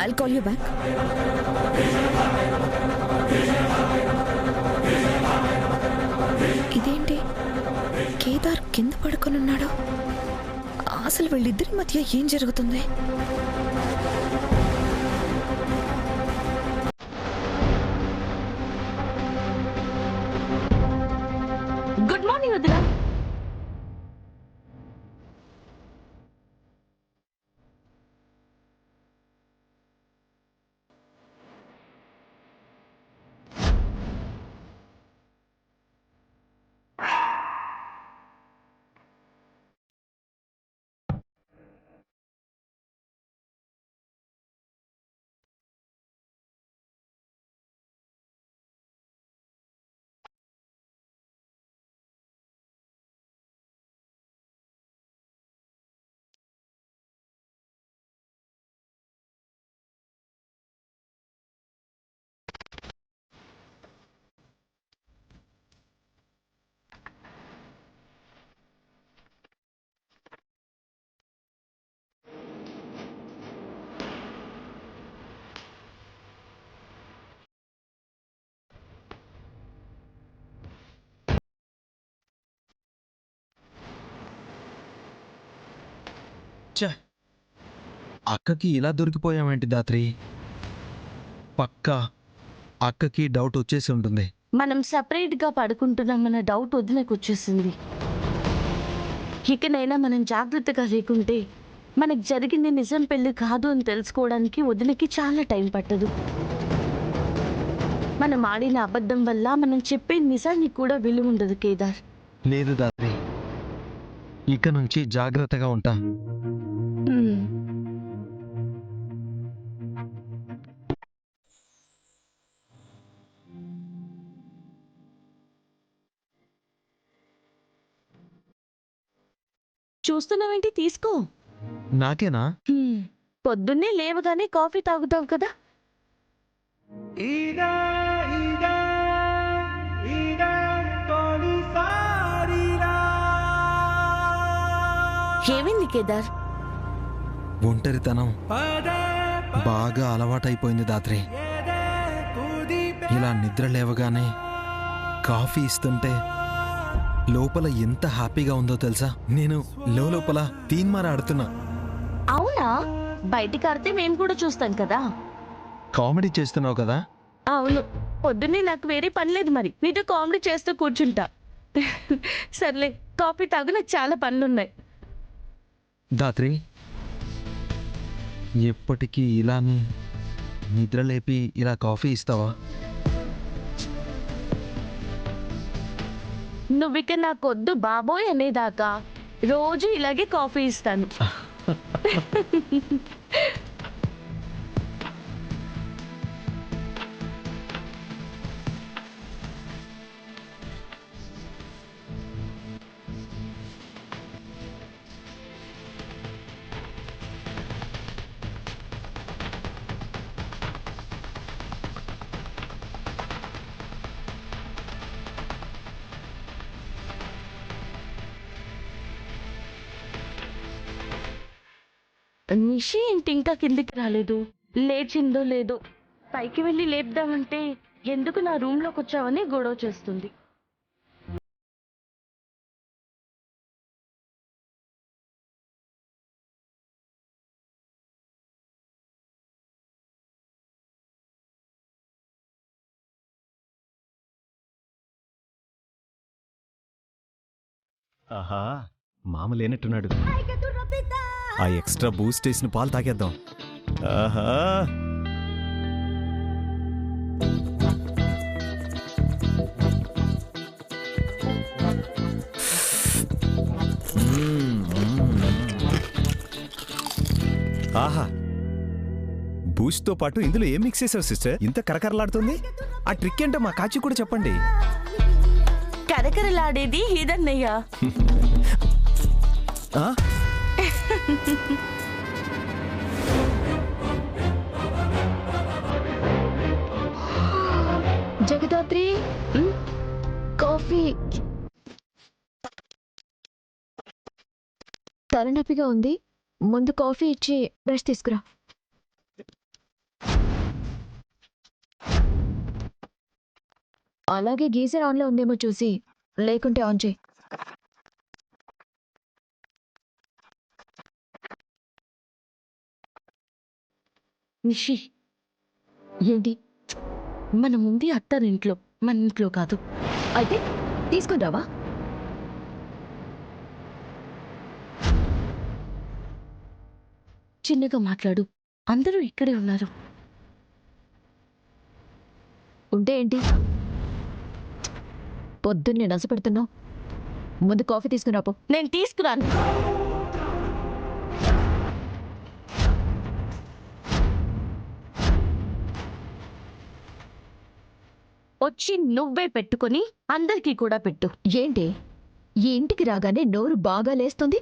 I'll call you back. ఇదేంటి కేదార్ కింద పడుకొనున్నాడు? అసలు వీళ్ళిద్దరి మధ్య ఏం జరుగుతుంది? గుడ్ మార్నింగ్ వదిన. అక్కకి ఇలా దొరికిపోయామేంటి దాత్రి? పక్కా అక్కకి డౌట్ వచ్చేసి ఉంటుంది. మనం సపరేట్గా పడుకుంటున్నామన్న డౌట్ వదినకు వచ్చేసింది. ఇకనైనా మనం జాగ్రత్తగా లేకుంటే మనకు జరిగింది నిజం పెళ్లి కాదు అని తెలుసుకోవడానికి వదినకి చాలా టైం పట్టదు. మనం ఆడిన అబద్ధం వల్ల మనం చెప్పే నిజానికి కూడా విలువ ఉండదు కేదార్. లేదు దాత్రి, ఇక నుంచి జాగ్రత్తగా ఉంటా. చూస్తున్నావేంటి? తీసుకో. నాకేనా? పొద్దున్నే లేవగానే కాఫీ తాగుతావు కదా. ఏమైంది కేదార్? ఒంటరితనం బాగా అలవాటైపోయింది దాత్రి. ఇలా నిద్ర లేవగానే కాఫీ ఇస్తుంటే లోపల ఎంత హ్యాపీగా ఉందో తెలుసా? నేను లోపల తీన్మార ఆడుతున్నా. అవునా? బయటికి ఆడితే మేము కూడా చూస్తాం కదా. కామెడీ చేస్తున్నావు కదా? అవును, పొద్దున్నే నాకు వేరే పని లేదు, మరి నీతో కామెడీ చేస్తూ కూర్చుంటా. సర్లే, కాఫీ తాగు, నాకు చాలా పనులున్నాయి. దాత్రి, ఎప్పటికీ ఇలానే నిద్రలేపి ఇలా కాఫీ ఇస్తావా? నువ్విక నాకొద్దు బాబోయ్ అనేదాకా రోజు ఇలాగే కాఫీ ఇస్తాను. నిషి ఏంటి ఇంకా కిందికి రాలేదు? లేచిందో లేదో. పైకి వెళ్ళి లేపుదామంటే ఎందుకు నా రూమ్లోకి వచ్చావని గొడవ చేస్తుంది. ఆహా, మామ లేనట్టున్నాడు. ఆ ఎక్స్ట్రా బూస్ట్ వేసిన పాలు తాగేద్దాం. ఆహా, ఆహా, బూస్ట్తో పాటు ఇందులో ఏం మిక్స్ చేసావు సిస్టర్? ఇంత కరకరలాడుతుంది. ఆ ట్రిక్ ఏంటో మా కాచి కూడా చెప్పండి. కరకరలాడేది ఇదన్నయ్యా. జగదాత్రి, కాఫీ. తలనొప్పిగా ఉంది, ముందు కాఫీ ఇచ్చి బ్రష్ తీసుకురా. అలాగే గీజర్ ఆన్లో ఉందేమో చూసి, లేకుంటే ఆన్ చేయి. నిషి, ఏంటి? మనం ఉంది అత్తారింట్లో, మన ఇంట్లో కాదు. అయితే తీసుకుని రావా? చిన్నగా మాట్లాడు, అందరూ ఇక్కడే ఉన్నారు. ఉంటే ఏంటి? పొద్దున్నే నస పెడుతున్నావు. ముందు కాఫీ తీసుకురాపో. నేను తీసుకురాను. వచ్చి నువ్వే పెట్టుకొని అందరికీ కూడా పెట్టు. ఏంటి ఈ ఇంటికి రాగానే నోరు బాగా లేస్తుంది?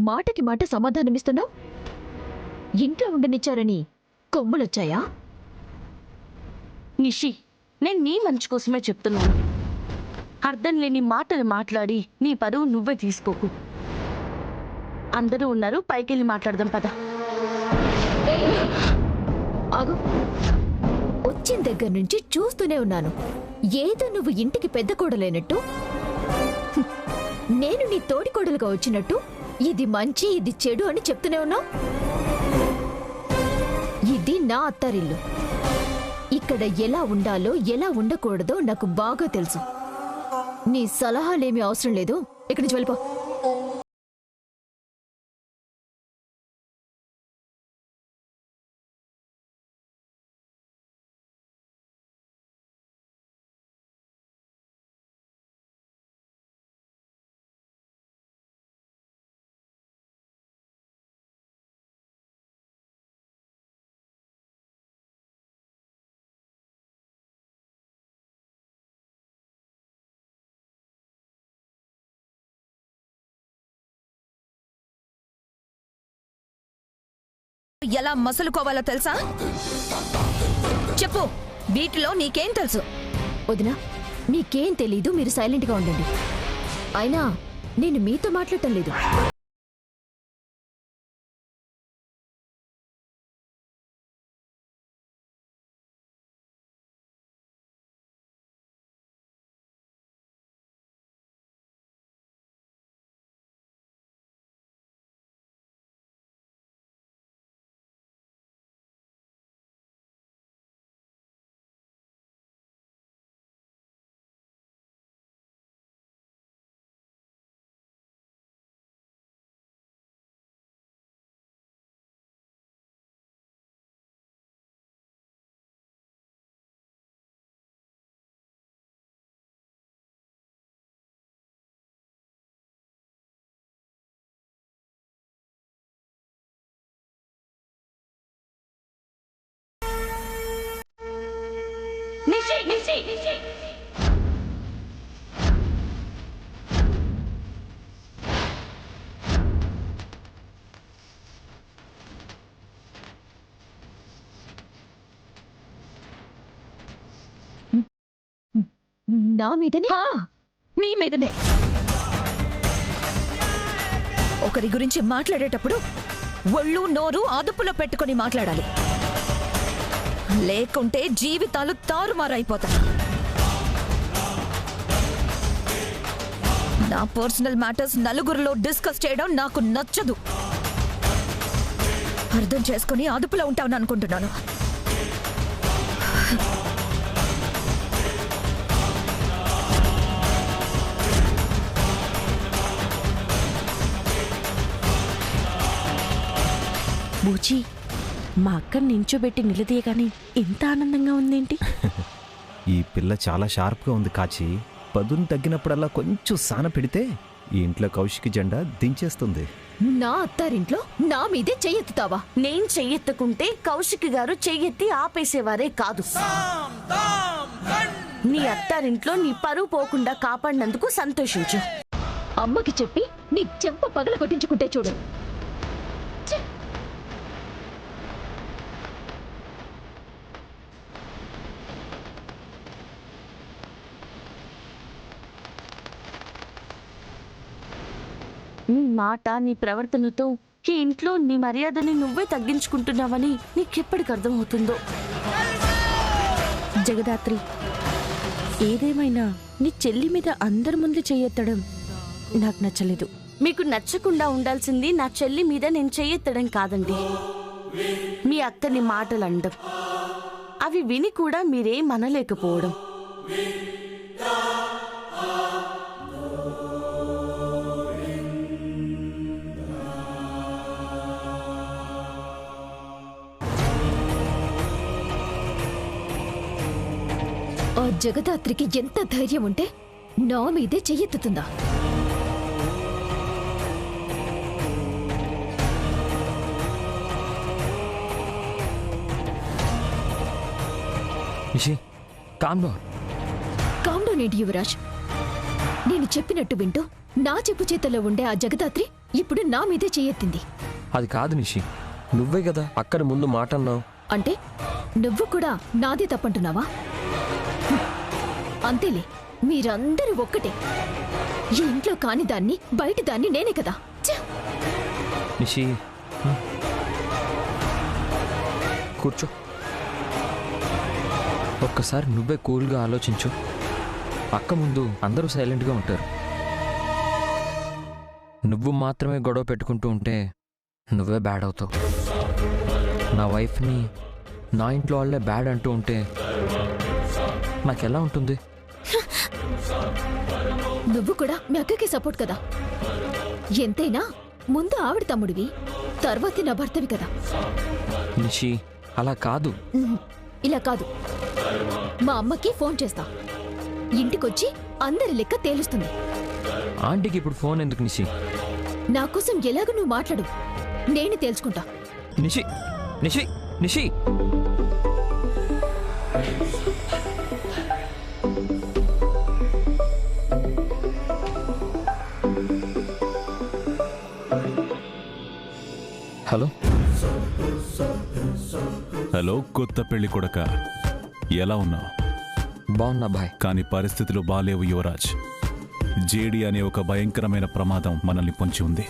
మాటకి మాట సమాధానమిస్తున్నావు. ఇంట్లో ఉండనిచ్చారని కొమ్ములొచ్చాయా? నిషి, నేను నీ మంచి కోసమే చెప్తున్నాను. అర్థం లేని మాటలు మాట్లాడి నీ పరువు నువ్వే తీసుకోకు. అందరూ ఉన్నారు, పైకెళ్ళి మాట్లాడదాం పద. ఆగు. వచ్చిన దగ్గర నుంచి చూస్తూనే ఉన్నాను. ఏదో నువ్వు ఇంటికి పెద్ద కోడలేనట్టు, నేను నీ తోడి కోడలుగా వచ్చినట్టు, ఇది మంచి ఇది చెడు అని చెప్తూనే ఉన్నావు. ఇది నా అత్తారిల్లు. ఇక్కడ ఎలా ఉండాలో ఎలా ఉండకూడదో నాకు బాగా తెలుసు. నీ సలహాలేమీ అవసరం లేదు. ఇక్కడి నుంచి వెళ్ళిపో. ఎలా మసులుకోవాలో తెలుసా? చెప్పు, వీటిలో నీకేం తెలుసు? వదినా, మీకేం తెలీదు. మీరు సైలెంట్గా ఉండండి. అయినా నేను మీతో మాట్లాడటం లేదు. నిషి, నిషి, నిషి. నా మీదనే? నీ మీదనే. ఒకరి గురించి మాట్లాడేటప్పుడు ఒళ్ళు నోరు అదుపులో పెట్టుకొని మాట్లాడాలి. లేకుంటే జీవితాలు తారుమారైపోతాయి. నా పర్సనల్ మ్యాటర్స్ నలుగురిలో డిస్కస్ చేయడం నాకు నచ్చదు. అర్థం చేసుకుని అదుపులో ఉంటావని అనుకుంటున్నాను. బూచి, మా అక్కని నించోబెట్టి నిలదీయగాని ఇంత ఆనందంగా ఉందేంటి? ఈ పిల్ల చాలా షార్ప్గా ఉంది కాచి. పదును తగ్గినప్పుడల్లా కొంచెం సాన పెడితే ఈ ఇంట్లో కౌశికి జెండా దించేస్తుంది. నా అత్తారింట్లో నా మీదే చెయ్యెత్తుతావా? నేను చెయ్యెత్తుకుంటే కౌశిక్ గారు చెయ్యెత్తి ఆపేసేవారే కాదు. నీ అత్తారింట్లో నీ పరువు పోకుండా కాపాడినందుకు సంతోషించు. అమ్మకి చెప్పి నీ చెంప పగల కొట్టించుకుంటే చూడు. ఛే! నీ మాట, నీ ప్రవర్తనతో ఈ ఇంట్లో నీ మర్యాదని నువ్వే తగ్గించుకుంటున్నావని నీకెప్పటికి అర్థమవుతుందో. జగదాత్రి, ఏదేమైనా నీ చెల్లి మీద అందరి ముందు చెయ్యెత్తడం నాకు నచ్చలేదు. మీకు నచ్చకుండా ఉండాల్సింది నా చెల్లి మీద నేను చెయ్యెత్తడం కాదండి, మీ అక్కని మాటలు అనడం, అవి విని కూడా మీరేం అనలేకపోవడం. ఆ జగదాత్రికి ఎంత ధైర్యం ఉంటే నా మీదే చెయ్యెత్తుతుందా? Nishi, calm down. Calm down ఏంటి యువరాజ్? నేను చెప్పినట్టు వింటూ నా చెప్పు చేతల్లో ఉండే ఆ జగదాత్రి ఇప్పుడు నా మీదే చెయ్యెత్తింది. అది కాదు నిషి, నువ్వే కదా అక్కడ ముందు మాట అన్నావు. అంటే నువ్వు కూడా నాదే తప్పంటున్నావా? అంతేలే, మీరందరూ ఒక్కటే. ఈ ఇంట్లో కాని దాన్ని బయట దాన్ని నేనే కదా. ఛ! నిషి, కూర్చో. ఒక్కసారి నువ్వే కూల్గా ఆలోచించు. అక్క ముందు అందరూ సైలెంట్గా ఉంటారు. నువ్వు మాత్రమే గొడవ పెట్టుకుంటూ ఉంటే నువ్వే బ్యాడ్ అవుతావు. నా వైఫ్ని నా ఇంట్లో వాళ్ళే బ్యాడ్ అంటూ ఉంటే నాకెలా ఉంటుంది? నువ్వు కూడా మీ అక్కకి సపోర్ట్ కదా. ఎంతైనా ముందు ఆవిడ తమ్ముడివి, తర్వాతి నా భర్తవి కదా. నిషి, అలా కాదు. ఇలా కాదు. మా అమ్మకి ఫోన్ చేస్తా, ఇంటికొచ్చి అందరి లెక్క తేలుస్తుంది. ఆంటీకి ఇప్పుడు ఫోన్ ఎందుకు నిషి? నా కోసం ఎలాగో నువ్వు మాట్లాడు, నేను తేల్చుకుంటా. నిషి, నిషి, నిషి. హలో హలో, కొత్త పెళ్లి కొడక, ఎలా ఉన్నావు? బాగున్నా బాయ్. కానీ పరిస్థితులు బాలేవు యువరాజ్. జేడి అనే ఒక భయంకరమైన ప్రమాదం మనల్ని పొంచి ఉంది.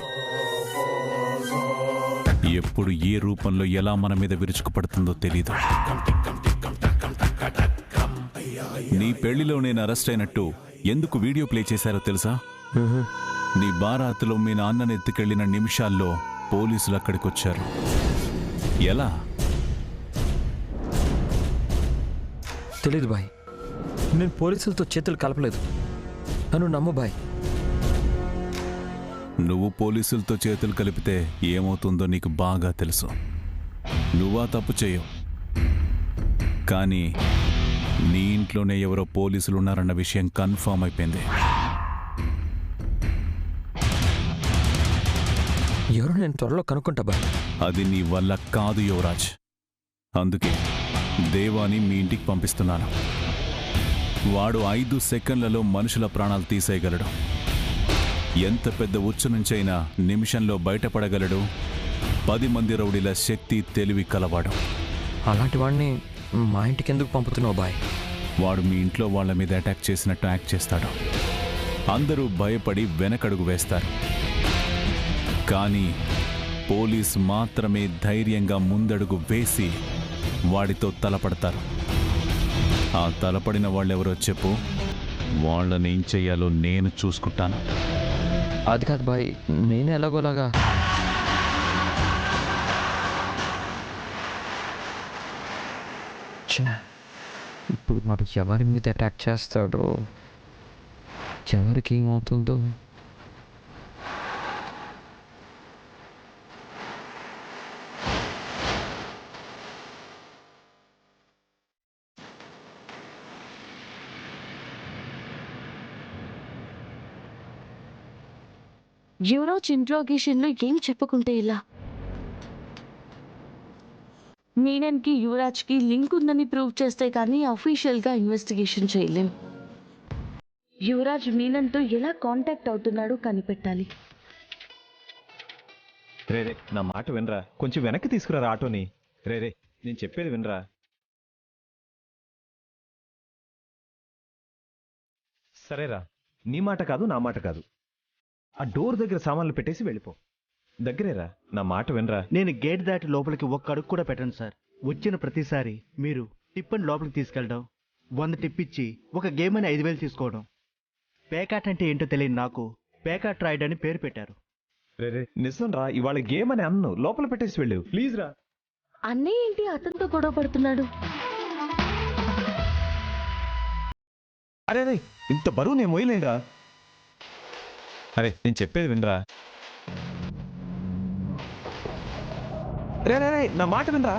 ఎప్పుడు ఏ రూపంలో ఎలా మన మీద విరుచుకుపడుతుందో తెలీదు. నీ పెళ్లిలో నేను అరెస్ట్ అయినట్టు ఎందుకు వీడియో ప్లే చేశారో తెలుసా? నీ బారాతులో మీ నాన్నని ఎత్తుకెళ్లిన నిమిషాల్లో పోలీసులు అక్కడికొచ్చారు. ఎలా? తెలీదు బాయ్, నేను పోలీసులతో చేతులు కలపలేదు. నన్ను నమ్ము బాయ్. నువ్వు పోలీసులతో చేతులు కలిపితే ఏమవుతుందో నీకు బాగా తెలుసు. నువ్వా తప్పు చేయవు, కానీ నీ ఇంట్లోనే ఎవరో పోలీసులు ఉన్నారన్న విషయం కన్ఫర్మ్ అయిపోయింది. ఎవరో నేను త్వరలో కనుక్కుంటా బాయ్. అది నీ వల్ల కాదు యువరాజ్. అందుకే దేవాని మీ ఇంటికి పంపిస్తున్నాను. వాడు 5 సెకండ్లలో మనుషుల ప్రాణాలు తీసేయగలడు. ఎంత పెద్ద ఉచ్చు నుంచైనా నిమిషంలో బయటపడగలడు. 10 మంది రౌడీల శక్తి, తెలివి కలవాడు. అలాంటి వాడిని మా ఇంటికి ఎందుకు పంపుతున్నావు బాయ్? వాడు మీ ఇంట్లో వాళ్ళ మీద అటాక్ చేసినట్టు యాక్ట్ చేస్తాడు. అందరూ భయపడి వెనకడుగు వేస్తారు. కానీ పోలీస్ మాత్రమే ధైర్యంగా ముందడుగు వేసి వాడితో తలపడతారు. ఆ తలపడిన వాళ్ళెవరో చెప్పు, వాళ్ళని ఏం చెయ్యాలో నేను చూసుకుంటాను. అది కాదు బాయ్, నేను ఎలాగోలాగా. ఇప్పుడు మరి ఎవరి మీద అటాక్ చేస్తాడో, ఎవరికి ఏమవుతుందో. యువరాజ్ ఇంట్రోగేషన్లో ఏం చెప్పుకుంటే ఇలా? మీనన్కి యువరాజ్కి లింక్ ఉందని ప్రూవ్ చేస్తే కానీ అఫీషియల్గా ఇన్వెస్టిగేషన్ చేయలేం. యువరాజ్ మీనన్తో ఎలా కాంటాక్ట్ అవుతున్నాడో కనిపెట్టాలి. రే, నా మాట వినరా, కొంచెం వెనక్కి తీసుకురా ఆటోని. రే, నేను చెప్పేది వినరా. సరేరా, నీ మాట కాదు, నా మాట కాదు. ఆ డోర్ దగ్గర సామాన్లు పెట్టేసి వెళ్ళిపో. దగ్గరేరా, నా మాట వినరా. నేను గేట్ దాటి లోపలికి ఒక్క అడుగు కూడా పెట్టను సార్. వచ్చిన ప్రతిసారి మీరు టిప్పని లోపలికి తీసుకెళ్ళడం, 100 టిప్పిచ్చి ఒక గేమ్ అని 5,000 తీసుకోవడం. పేకాట్ అంటే ఏంటో తెలియని నాకు పేకాట్ రాయిడ్ అని పేరు పెట్టారు. రే నిజం రా, ఇవాళ గేమ్ అని అన్ను లోపల పెట్టేసి వెళ్ళు ప్లీజ్ రా. అన్నయ్య ఏంటి అతనితో గొడవ పడుతున్నాడు? అరే రే, ఇంత బరువు నేను మోయలేనురా. అరే నేను చెప్పేది వినరా. రే రే రే, నా మాట వినరా.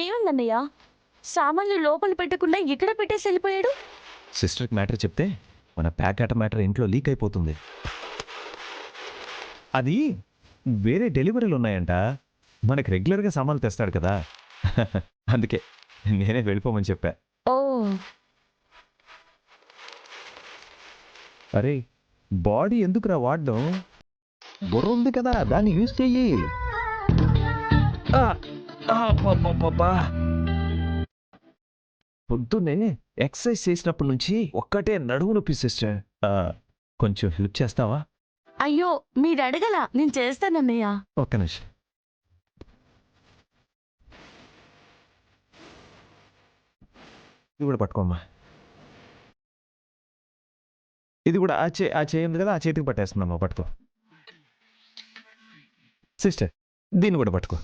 ఏముందన్నయ్య, సామాన్లు లోపల పెట్టకుండా ఇక్కడ పెట్టేసి వెళ్ళిపోయాడు. సిస్టర్కి మ్యాటర్ చెప్తే మన ప్యాకెట్ మ్యాటర్ ఇంట్లో లీక్ అయిపోతుంది. అది వేరే డెలివరీలు ఉన్నాయంట, మనకి రెగ్యులర్గా సామాన్లు తెస్తాడు కదా, అందుకే నేనే వెళ్ళిపోమని చెప్పా. ఓ అరే బాడీ ఎందుకురా వాడడం, బుర్ర ఉంది కదా దాన్ని యూజ్ చెయ్యి. పొద్దున్నే ఎక్సర్సైజ్ చేసినప్పటి నుంచి ఒక్కటే నడుము నొప్పి సిస్టర్. కొంచెం హెల్ప్ చేస్తావా? అయ్యో మీరు అడగల, నేను చేస్తానన్నయ్య. ఒక్క నిమిషం. ఇది కూడా పట్టుకోమ్మా. ఇది కూడా ఆ చేయి ఉంది కదా, ఆ చేతికి పట్టేస్తున్నామ్మా, పట్టుకో. సిస్టర్ దీన్ని కూడా పట్టుకో.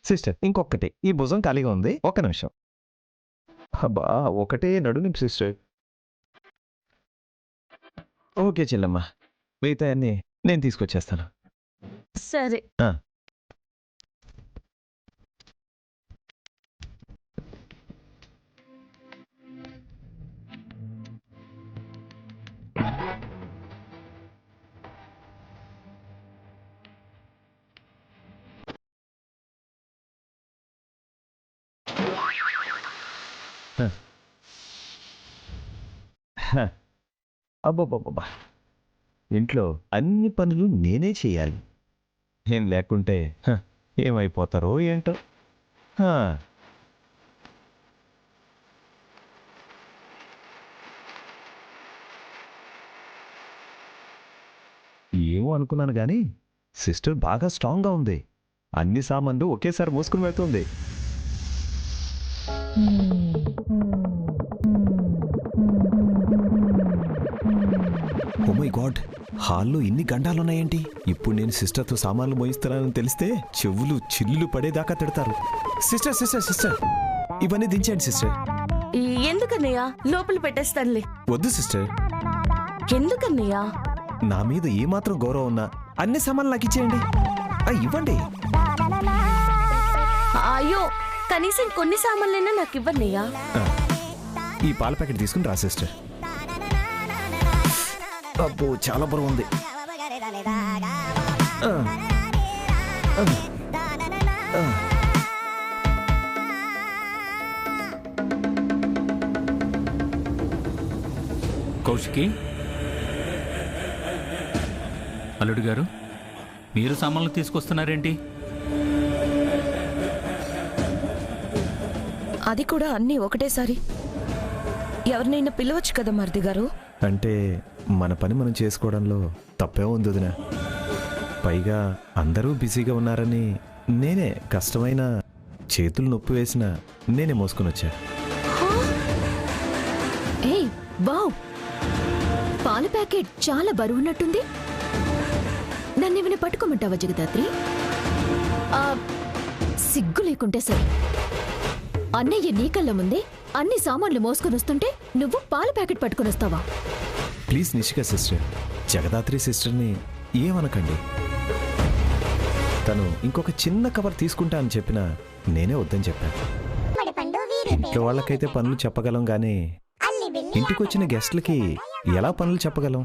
సిస్టర్ ఇంకొకటి, ఈ భుజం ఖాళీగా ఉంది, ఒక్క నిమిషం. అబ్బా ఒకటే నడుము సిస్టర్. ఓకే చెల్లమ్మా, మిగతా అన్ని నేను తీసుకొచ్చేస్తాను. సరే. అబ్బబ్బబ్బా, ఇంట్లో అన్ని పనులు నేనే చేయాలి. ఏం లేకుంటే ఏమైపోతారో ఏంటో. ఏమో అనుకున్నాను కానీ సిస్టర్ బాగా స్ట్రాంగ్గా ఉంది. అన్ని సామాన్లు ఒకేసారి మోసుకుని వెళ్తుంది. ఓ మై గాడ్, హాల్లో ఇన్ని గండాలున్నాయేంటి? ఇప్పుడు నేను సిస్టర్తో సామాన్లు మోయిస్తున్నానని తెలిస్తే చెవులు చిల్లులు పడేదాకా తిడతారు. సిస్టర్ సిస్టర్ సిస్టర్ ఇవన్నీ దించండి సిస్టర్. ఎందుకన్నయ్య? లోపల పెట్టేస్తానులే. వద్దు సిస్టర్. ఎందుకన్నయ్య? నా మీద ఏమాత్రం గౌరవం ఉన్నా అన్ని సామాన్లు నాకు ఇచ్చేయండి. ఇవ్వండి. అయ్యో కనీసం కొన్ని సామాన్లైనా నాకు ఇవ్వన్నయ్యా. ఈ పాల ప్యాకెట్ తీసుకుని రా సిస్టర్. అబ్బో చాలా బరువు ఉంది. కౌశికి, అల్లుడు గారు, మీరు సామాన్లు తీసుకొస్తున్నారేంటి? అది కూడా అన్నీ ఒకటేసారి. ఎవరినైనా పిలవచ్చు కదా మరిది గారు. అంటే మన పని మనం చేసుకోవడంలో తప్పే ఉంది వదినా. పైగా అందరూ బిజీగా ఉన్నారని నేనే కష్టమైన చేతులు నొప్పి వేసిన నేనే మోసుకొని వచ్చా. ఏయ్ వావ్, పాల ప్యాకెట్ చాలా బరువున్నట్టుంది. నన్ను ఇవన్నీ పట్టుకోమంటావా జగదాత్రి? సిగ్గు లేకుంటే సరే. అన్నయ్య నీ కళ్ళ ముందే అన్ని సామాన్లు మోసుకొని వస్తుంటే నువ్వు పాల ప్యాకెట్ పట్టుకొని వస్తావా? ప్లీజ్ నిషిక సిస్టర్, జగదాత్రి సిస్టర్ని ఏమనకండి. తను ఇంకొక చిన్న కవర్ తీసుకుంటా అని చెప్పినా నేనే వద్దని చెప్పాను. ఇంట్లో వాళ్ళకైతే పనులు చెప్పగలం కానీ ఇంటికొచ్చిన గెస్ట్లకి ఎలా పనులు చెప్పగలం?